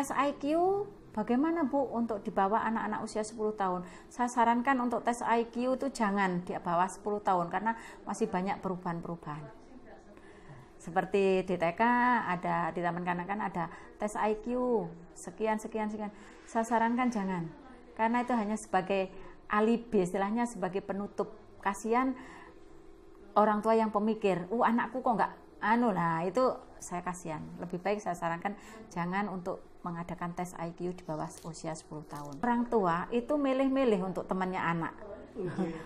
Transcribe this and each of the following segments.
tes IQ, bagaimana Bu untuk di bawah anak-anak usia 10 tahun? Saya sarankan untuk tes IQ itu jangan di bawah 10 tahun karena masih banyak perubahan-perubahan. Seperti di TK ada, di taman kanak-kanak ada tes IQ sekian. Saya sarankan jangan, karena itu hanya sebagai alibi, istilahnya sebagai penutup. Kasihan orang tua yang pemikir, anakku kok nggak nah itu saya kasihan. Lebih baik saya sarankan jangan untuk mengadakan tes IQ di bawah usia 10 tahun. Orang tua itu milih-milih untuk temannya anak,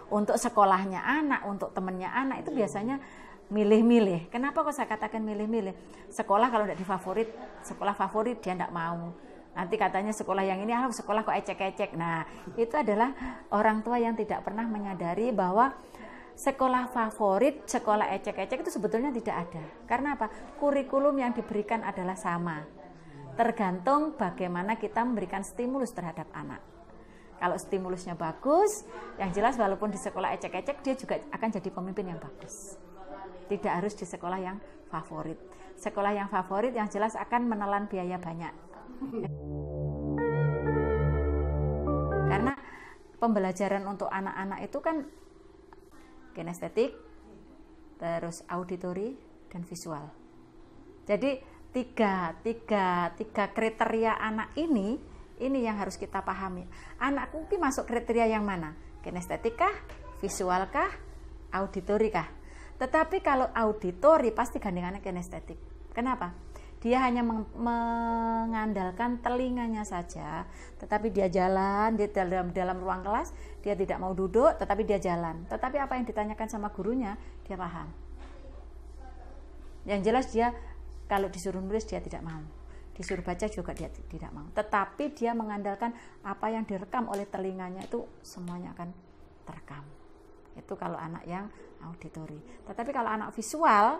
untuk sekolahnya anak, untuk temannya anak, itu biasanya milih-milih. Kenapa kok saya katakan milih-milih? Sekolah kalau tidak difavorit, sekolah favorit dia tidak mau. Nanti katanya sekolah yang ini, sekolah kok ecek-ecek. Nah, itu adalah orang tua yang tidak pernah menyadari bahwa sekolah favorit, sekolah ecek-ecek itu sebetulnya tidak ada. Karena apa? Kurikulum yang diberikan adalah sama. Tergantung bagaimana kita memberikan stimulus terhadap anak. Kalau stimulusnya bagus, yang jelas walaupun di sekolah ecek-ecek, dia juga akan jadi pemimpin yang bagus. Tidak harus di sekolah yang favorit. Sekolah yang favorit yang jelas akan menelan biaya banyak. Karena pembelajaran untuk anak-anak itu kan kinestetik, terus auditori, dan visual. Jadi tiga kriteria anak ini yang harus kita pahami. Anakku ini masuk kriteria yang mana? Kinestetik kah? Visual kah? Auditori kah? Tetapi kalau auditori pasti gandengannya kinestetik. Kenapa? Dia hanya mengandalkan telinganya saja, tetapi dia jalan di dalam ruang kelas, dia tidak mau duduk, tetapi dia jalan. Tetapi apa yang ditanyakan sama gurunya, dia paham. Yang jelas dia kalau disuruh nulis dia tidak mau, disuruh baca juga dia tidak mau. Tetapi dia mengandalkan apa yang direkam oleh telinganya itu semuanya akan terekam. Itu kalau anak yang auditori. Tetapi kalau anak visual,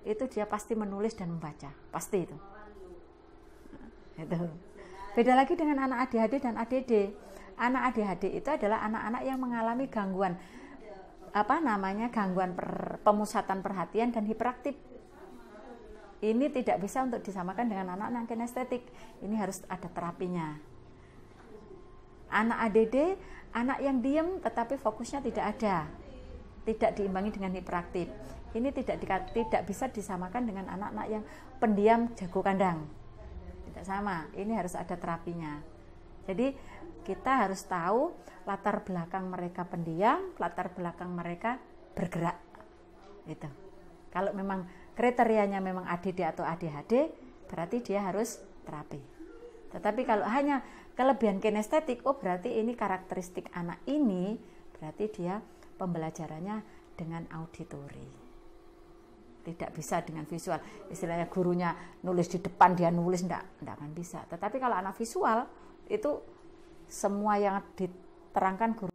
itu dia pasti menulis dan membaca, pasti itu. Itu. Beda lagi dengan anak ADHD dan ADD. Anak ADHD itu adalah anak-anak yang mengalami gangguan gangguan pemusatan perhatian dan hiperaktif. Ini tidak bisa untuk disamakan dengan anak-anak kinestetik. Ini harus ada terapinya. Anak ADD, anak yang diam tetapi fokusnya tidak ada, tidak diimbangi dengan hiperaktif. Ini tidak bisa disamakan dengan anak-anak yang pendiam jago kandang. Tidak sama, ini harus ada terapinya. Jadi kita harus tahu latar belakang mereka pendiam, latar belakang mereka bergerak. Gitu. Kalau memang kriterianya memang ADD atau ADHD, berarti dia harus terapi. Tetapi kalau hanya kelebihan kinestetik, berarti ini karakteristik anak ini, berarti dia pembelajarannya dengan auditori. Tidak bisa dengan visual. Istilahnya gurunya nulis di depan, dia nulis, enggak akan bisa. Tetapi kalau anak visual, itu semua yang diterangkan guru